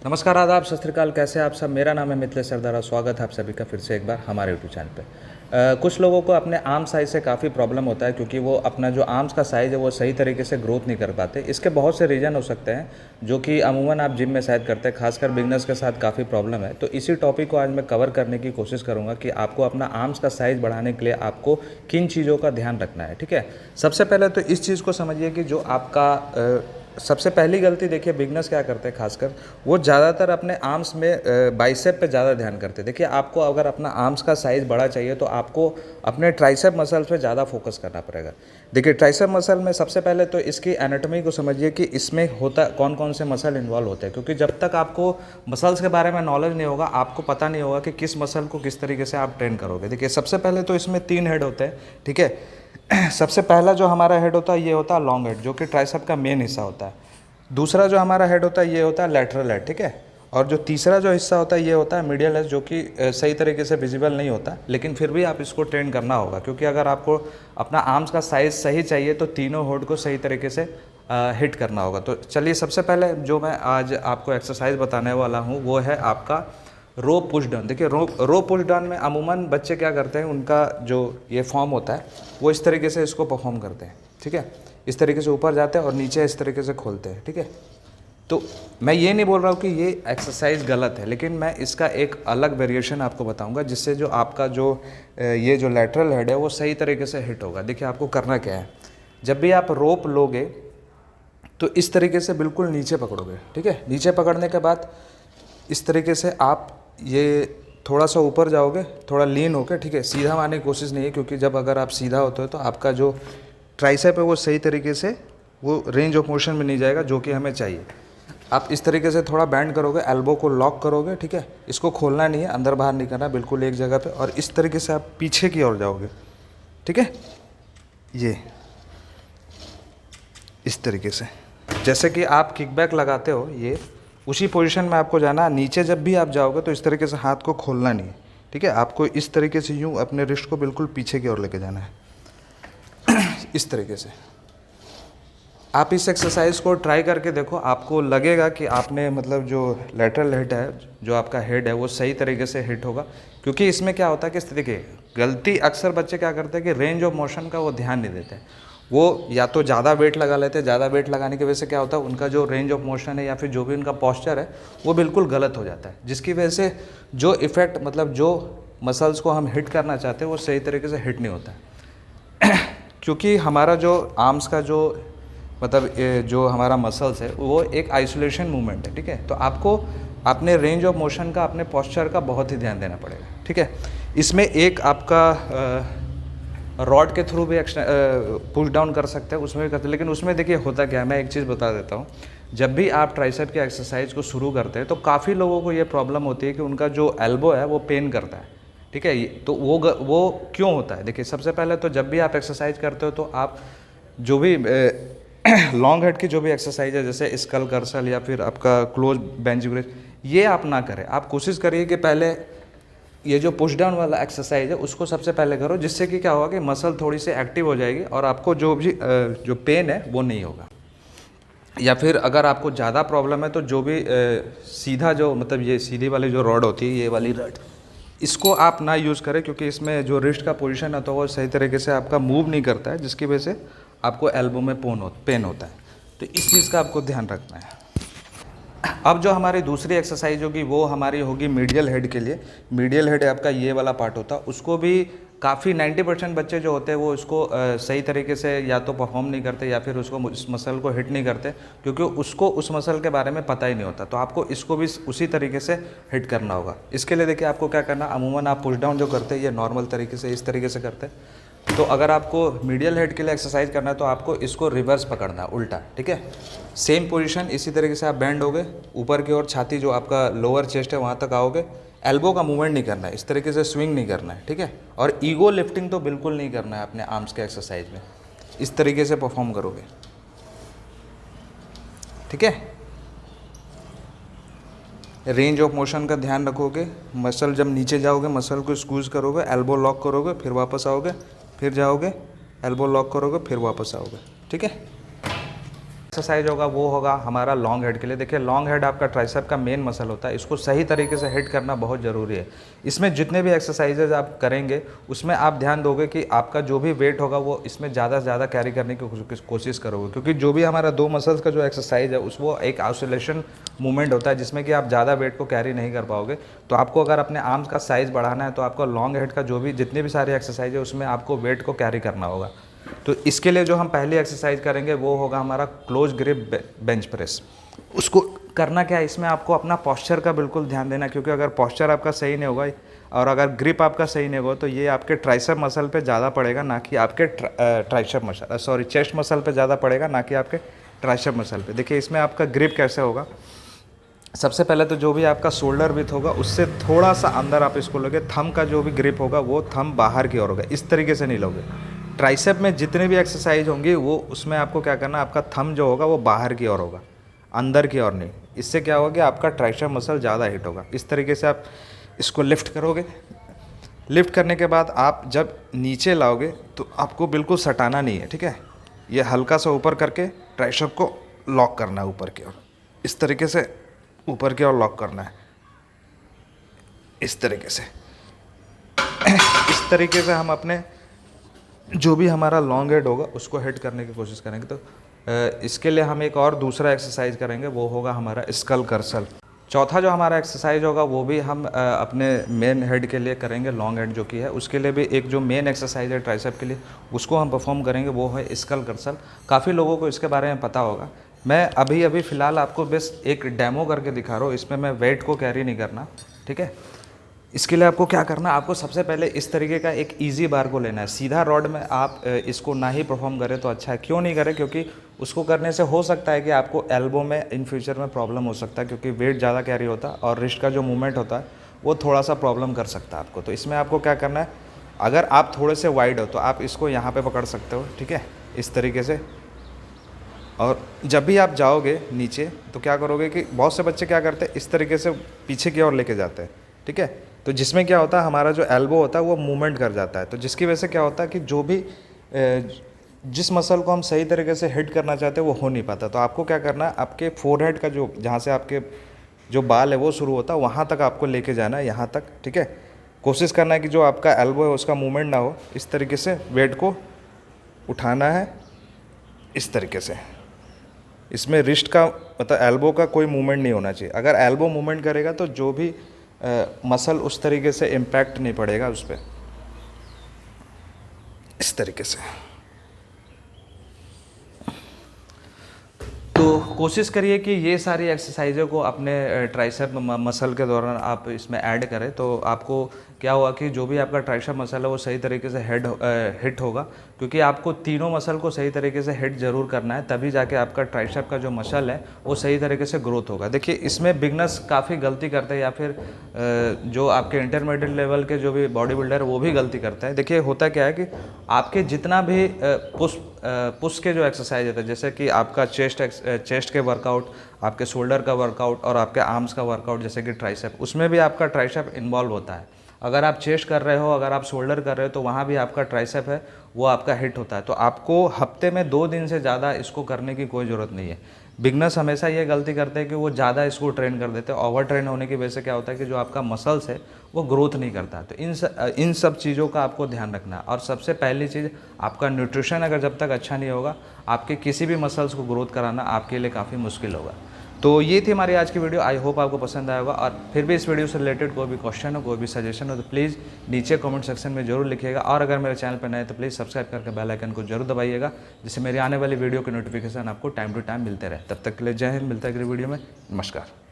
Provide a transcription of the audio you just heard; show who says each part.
Speaker 1: नमस्कार, आदाब, सत श्री अकाल। कैसे हैं आप सब? मेरा नाम है मिथिलेश सरदारा। स्वागत है आप सभी का फिर से एक बार हमारे यूट्यूब चैनल पे। कुछ लोगों को अपने आर्म साइज़ से काफ़ी प्रॉब्लम होता है क्योंकि वो अपना जो आर्म्स का साइज़ है वो सही तरीके से ग्रोथ नहीं कर पाते। इसके बहुत से रीज़न हो सकते हैं जो कि अमूमन आप जिम में शायद करते हैं, खासकर बिगनर्स के साथ काफ़ी प्रॉब्लम है। तो इसी टॉपिक को आज मैं कवर करने की कोशिश करूँगा कि आपको अपना आर्म्स का साइज़ बढ़ाने के लिए आपको किन चीज़ों का ध्यान रखना है। ठीक है, सबसे पहले तो इस चीज़ को समझिए कि जो आपका सबसे पहली गलती देखिए बिगनर्स क्या करते हैं, खासकर वो ज़्यादातर अपने आर्म्स में बाइसेप पे ज़्यादा ध्यान करते हैं। देखिए, आपको अगर अपना आर्म्स का साइज़ बड़ा चाहिए तो आपको अपने ट्राइसेप मसल्स पे ज़्यादा फोकस करना पड़ेगा। देखिए, ट्राइसेप मसल में सबसे पहले तो इसकी एनाटॉमी को समझिए कि इसमें होता कौन कौन से मसल इन्वॉल्व होते हैं, क्योंकि जब तक आपको मसल्स के बारे में नॉलेज नहीं होगा, आपको पता नहीं होगा कि किस मसल को किस तरीके से आप ट्रेन करोगे। देखिए, सबसे पहले तो इसमें 3 हेड होते हैं। ठीक है, सबसे पहला जो हमारा हेड होता है ये होता है लॉन्ग हेड, जो कि ट्राइसेप का मेन हिस्सा होता है। दूसरा जो हमारा हेड होता है ये होता है लैटरल हेड। ठीक है, और जो तीसरा जो हिस्सा होता है ये होता है मीडियल हेड, जो कि सही तरीके से विजिबल नहीं होता, लेकिन फिर भी आप इसको ट्रेन करना होगा, क्योंकि अगर आपको अपना आर्म्स का साइज़ सही चाहिए तो तीनों हेड को सही तरीके से हिट करना होगा। तो चलिए, सबसे पहले जो मैं आज आपको एक्सरसाइज बताने वाला हूँ वो है आपका रो पुश डाउन। देखिए, रो पुश डाउन में अमूमन बच्चे क्या करते हैं, उनका जो ये फॉर्म होता है वो इस तरीके से इसको परफॉर्म करते हैं। ठीक है, इस तरीके से ऊपर जाते हैं और नीचे इस तरीके से खोलते हैं। ठीक है, तो मैं ये नहीं बोल रहा हूँ कि ये एक्सरसाइज गलत है, लेकिन मैं इसका एक अलग वेरिएशन आपको बताऊंगा जिससे जो आपका जो ये जो लैटरल हेड है वो सही तरीके से हिट होगा। देखिए, आपको करना क्या है, जब भी आप रोप लोगे तो इस तरीके से बिल्कुल नीचे पकड़ोगे। ठीक है, नीचे पकड़ने के बाद इस तरीके से आप ये थोड़ा सा ऊपर जाओगे, थोड़ा लीन होकर। ठीक है, सीधा मारने की कोशिश नहीं है, क्योंकि जब अगर आप सीधा होते हो तो आपका जो ट्राइसेप है वो सही तरीके से वो रेंज ऑफ मोशन में नहीं जाएगा जो कि हमें चाहिए। आप इस तरीके से थोड़ा बैंड करोगे, एल्बो को लॉक करोगे। ठीक है, इसको खोलना नहीं है, अंदर बाहर नहीं करना, बिल्कुल एक जगह पे, और इस तरीके से आप पीछे की ओर जाओगे। ठीक है, ये इस तरीके से जैसे कि आप किकबैक लगाते हो, ये उसी पोजीशन में आपको जाना। नीचे जब भी आप जाओगे तो इस तरीके से हाथ को खोलना नहीं है। ठीक है, आपको इस तरीके से यूँ अपने रिस्ट को बिल्कुल पीछे की ओर लेके जाना है, इस तरीके से। आप इस एक्सरसाइज को ट्राई करके देखो, आपको लगेगा कि आपने मतलब जो लैटरल हेड है, जो आपका हेड है वो सही तरीके से हिट होगा। क्योंकि इसमें क्या होता है कि इस तरीके गलती अक्सर बच्चे क्या करते हैं कि रेंज ऑफ मोशन का वो ध्यान नहीं देते। वो या तो ज़्यादा वेट लगा लेते हैं, ज़्यादा वेट लगाने की वजह से क्या होता है, उनका जो रेंज ऑफ मोशन है या फिर जो भी उनका पॉस्चर है वो बिल्कुल गलत हो जाता है, जिसकी वजह से जो इफ़ेक्ट मतलब जो मसल्स को हम हिट करना चाहते हैं वो सही तरीके से हिट नहीं होता है। क्योंकि हमारा जो आर्म्स का जो मतलब जो हमारा मसल्स है वो एक आइसोलेशन मूवमेंट है। ठीक है, तो आपको अपने रेंज ऑफ मोशन का, अपने पॉस्चर का बहुत ही ध्यान देना पड़ेगा। ठीक है, इसमें एक आपका रॉड के थ्रू भी पुश डाउन कर सकते हैं, उसमें भी करते हैं। लेकिन उसमें देखिए होता क्या है, मैं एक चीज़ बता देता हूँ। जब भी आप ट्राइसेप की एक्सरसाइज को शुरू करते हैं तो काफ़ी लोगों को ये प्रॉब्लम होती है कि उनका जो एल्बो है वो पेन करता है। ठीक है, तो वो क्यों होता है? देखिए, सबसे पहले तो जब भी आप एक्सरसाइज करते हो तो आप जो भी लॉन्ग हेड की जो भी एक्सरसाइज है, जैसे स्कल कर्सल या फिर आपका क्लोज बेंच प्रेस, ये आप ना करें। आप कोशिश करिए कि पहले ये जो पुश डाउन वाला एक्सरसाइज है उसको सबसे पहले करो, जिससे कि क्या होगा कि मसल थोड़ी सी एक्टिव हो जाएगी और आपको जो भी जो पेन है वो नहीं होगा। या फिर अगर आपको ज़्यादा प्रॉब्लम है तो जो भी सीधा जो मतलब ये सीधी वाली जो रॉड होती है, ये वाली रॉड, इसको आप ना यूज़ करें, क्योंकि इसमें जो रिस्ट का पोजीशन है तो वो सही तरीके से आपका मूव नहीं करता है, जिसकी वजह से आपको एल्बो में पेन होता है। तो इस चीज़ का आपको ध्यान रखना है। अब जो हमारी दूसरी एक्सरसाइज होगी वो हमारी होगी मीडियल हेड के लिए। मीडियल हेड आपका ये वाला पार्ट होता है, उसको भी काफ़ी 90% बच्चे जो होते हैं वो इसको सही तरीके से या तो परफॉर्म नहीं करते या फिर उसको उस मसल को हिट नहीं करते, क्योंकि उसको उस मसल के बारे में पता ही नहीं होता। तो आपको इसको भी उसी तरीके से हिट करना होगा। इसके लिए देखिए, आपको क्या करना, अमूमन आप पुश डाउन जो करते हैं ये नॉर्मल तरीके से इस तरीके से करते हैं। तो अगर आपको मीडियल हेड के लिए एक्सरसाइज करना है तो आपको इसको रिवर्स पकड़ना है, उल्टा। ठीक है, सेम पोजीशन, इसी तरीके से आप बैंड होगे ऊपर की ओर, छाती जो आपका लोअर चेस्ट है वहाँ तक आओगे। एल्बो का मूवमेंट नहीं करना है, इस तरीके से स्विंग नहीं करना है। ठीक है, और ईगो लिफ्टिंग तो बिल्कुल नहीं करना है अपने आर्म्स के एक्सरसाइज में। इस तरीके से परफॉर्म करोगे। ठीक है, रेंज ऑफ मोशन का ध्यान रखोगे। मसल जब नीचे जाओगे मसल को स्क्वीज करोगे, एल्बो लॉक करोगे, फिर वापस आओगे, फिर जाओगे, एल्बो लॉक करोगे, फिर वापस आओगे। ठीक है, एक्सरसाइज होगा वो होगा हमारा लॉन्ग हेड के लिए। देखिए लॉन्ग हेड आपका ट्राइसेप का मेन मसल होता है, इसको सही तरीके से हिट करना बहुत ज़रूरी है। इसमें जितने भी एक्सरसाइजेज आप करेंगे उसमें आप ध्यान दोगे कि आपका जो भी वेट होगा वो इसमें ज़्यादा से ज़्यादा कैरी करने की कोशिश करोगे, क्योंकि जो भी हमारा 2 मसल्स का जो एक्सरसाइज है उस वो एक आइसोलेशन मूवमेंट होता है जिसमें कि आप ज़्यादा वेट को कैरी नहीं कर पाओगे। तो आपको अगर अपने आर्म्स का साइज़ बढ़ाना है तो आपको लॉन्ग हेड का जो भी जितने भी सारे एक्सरसाइज है उसमें आपको वेट को कैरी करना होगा। तो इसके लिए जो हम पहली एक्सरसाइज करेंगे वो होगा हमारा क्लोज ग्रिप बेंच प्रेस। उसको करना क्या है, इसमें आपको अपना पोस्चर का बिल्कुल ध्यान देना, क्योंकि अगर पोस्चर आपका सही नहीं होगा और अगर ग्रिप आपका सही नहीं होगा तो ये आपके ट्राइसेप मसल पे ज़्यादा पड़ेगा ना कि आपके चेस्ट मसल पे ज़्यादा पड़ेगा ना कि आपके ट्राइसेप मसल पे। देखिए इसमें आपका ग्रिप कैसे होगा, सबसे पहले तो जो भी आपका शोल्डर विथ होगा उससे थोड़ा सा अंदर आप इसको लोगे। थंब का जो भी ग्रिप होगा वो थंब बाहर की ओर होगा, इस तरीके से नहीं लोगे। ट्राइसेप में जितने भी एक्सरसाइज होंगी वो उसमें आपको क्या करना, आपका थंब जो होगा वो बाहर की ओर होगा, अंदर की ओर नहीं। इससे क्या होगा कि आपका ट्राइसेप मसल ज़्यादा हिट होगा। इस तरीके से आप इसको लिफ्ट करोगे। लिफ्ट करने के बाद आप जब नीचे लाओगे तो आपको बिल्कुल सटाना नहीं है, ठीक है। ये हल्का सा ऊपर करके ट्राइसेप को लॉक करना है ऊपर की ओर, इस तरीके से ऊपर की ओर लॉक करना है, इस तरीके से। इस तरीके से हम अपने जो भी हमारा लॉन्ग हेड होगा उसको हिट करने की कोशिश करेंगे। तो इसके लिए हम एक और दूसरा एक्सरसाइज करेंगे, वो होगा हमारा स्कल कर्सल। चौथा जो हमारा एक्सरसाइज होगा वो भी हम अपने मेन हेड के लिए करेंगे, लॉन्ग हेड जो कि है उसके लिए भी एक जो मेन एक्सरसाइज है ट्राइसेप के लिए उसको हम परफॉर्म करेंगे, वो है स्कल कर्सल। काफ़ी लोगों को इसके बारे में पता होगा। मैं अभी फ़िलहाल आपको बस एक डेमो करके दिखा रहा हूँ, इसमें मैं वेट को कैरी नहीं करना, ठीक है। इसके लिए आपको क्या करना है, आपको सबसे पहले इस तरीके का एक इजी बार को लेना है। सीधा रॉड में आप इसको ना ही परफॉर्म करें तो अच्छा है। क्यों नहीं करें, क्योंकि उसको करने से हो सकता है कि आपको एल्बो में इन फ्यूचर में प्रॉब्लम हो सकता है, क्योंकि वेट ज़्यादा कैरी होता है और रिस्ट का जो मूवमेंट होता है वो थोड़ा सा प्रॉब्लम कर सकता है आपको। तो इसमें आपको क्या करना है, अगर आप थोड़े से वाइड हो तो आप इसको यहाँ पर पकड़ सकते हो, ठीक है, इस तरीके से। और जब भी आप जाओगे नीचे तो क्या करोगे कि बहुत से बच्चे क्या करते हैं, इस तरीके से पीछे की ओर लेके जाते हैं, ठीक है। तो जिसमें क्या होता है, हमारा जो एल्बो होता है वो मूवमेंट कर जाता है। तो जिसकी वजह से क्या होता है कि जो भी जिस मसल को हम सही तरीके से हिट करना चाहते हैं वो हो नहीं पाता। तो आपको क्या करना है, आपके फोरहेड का जो जहाँ से आपके जो बाल है वो शुरू होता है वहाँ तक आपको लेके जाना है, यहाँ तक, ठीक है। कोशिश करना है कि जो आपका एल्बो है उसका मूवमेंट ना हो। इस तरीके से वेट को उठाना है, इस तरीके से। इसमें रिस्ट का मतलब एल्बो का कोई मूवमेंट नहीं होना चाहिए। अगर एल्बो मूवमेंट करेगा तो जो भी मसल उस तरीके से इम्पैक्ट नहीं पड़ेगा उस पर, इस तरीके से। तो कोशिश करिए कि ये सारी एक्सरसाइज़ों को अपने ट्राइसेप मसल के दौरान आप इसमें ऐड करें, तो आपको क्या हुआ कि जो भी आपका ट्राइसेप मसल है वो सही तरीके से हिट होगा, क्योंकि आपको तीनों मसल को सही तरीके से हिट ज़रूर करना है, तभी जाके आपका ट्राइसेप का जो मसल है वो सही तरीके से ग्रोथ होगा। देखिए इसमें बिगनर्स काफ़ी गलती करते हैं, या फिर जो आपके इंटरमीडिएट लेवल के जो भी बॉडी बिल्डर है वो भी गलती करता है। देखिए होता क्या है कि आपके जितना भी पुश के जो एक्सरसाइज होता है, जैसे कि आपका चेस्ट के वर्कआउट, आपके शोल्डर का वर्कआउट और आपके आर्म्स का वर्कआउट, जैसे कि ट्राइसेप, उसमें भी आपका ट्राइसेप इन्वॉल्व होता है। अगर आप चेस्ट कर रहे हो, अगर आप शोल्डर कर रहे हो, तो वहाँ भी आपका ट्राइसेप है वो आपका हिट होता है। तो आपको हफ्ते में 2 दिन से ज़्यादा इसको करने की कोई ज़रूरत नहीं है। बिगनर्स हमेशा ये गलती करते हैं कि वो ज़्यादा इसको ट्रेन कर देते हैं। ओवर ट्रेन होने की वजह से क्या होता है कि जो आपका मसल्स है वो ग्रोथ नहीं करता। तो इन सब चीज़ों का आपको ध्यान रखना है। और सबसे पहली चीज़, आपका न्यूट्रिशन अगर जब तक अच्छा नहीं होगा, आपके किसी भी मसल्स को ग्रोथ कराना आपके लिए काफ़ी मुश्किल होगा। तो ये थी हमारी आज की वीडियो। आई होप आपको पसंद आया होगा। और फिर भी इस वीडियो से रिलेटेड कोई भी क्वेश्चन हो, कोई भी सजेशन हो, तो प्लीज़ नीचे कमेंट सेक्शन में जरूर लिखिएगा। और अगर मेरे चैनल पर नए तो प्लीज़ सब्सक्राइब करके बेल आइकन को जरूर दबाइएगा, जिससे मेरी आने वाली वीडियो के नोटिफिकेशन आपको टाइम टू टाइम मिलते रहे। तब तक के लिए जय हिंद। मिलता है अगली वीडियो में। नमस्कार।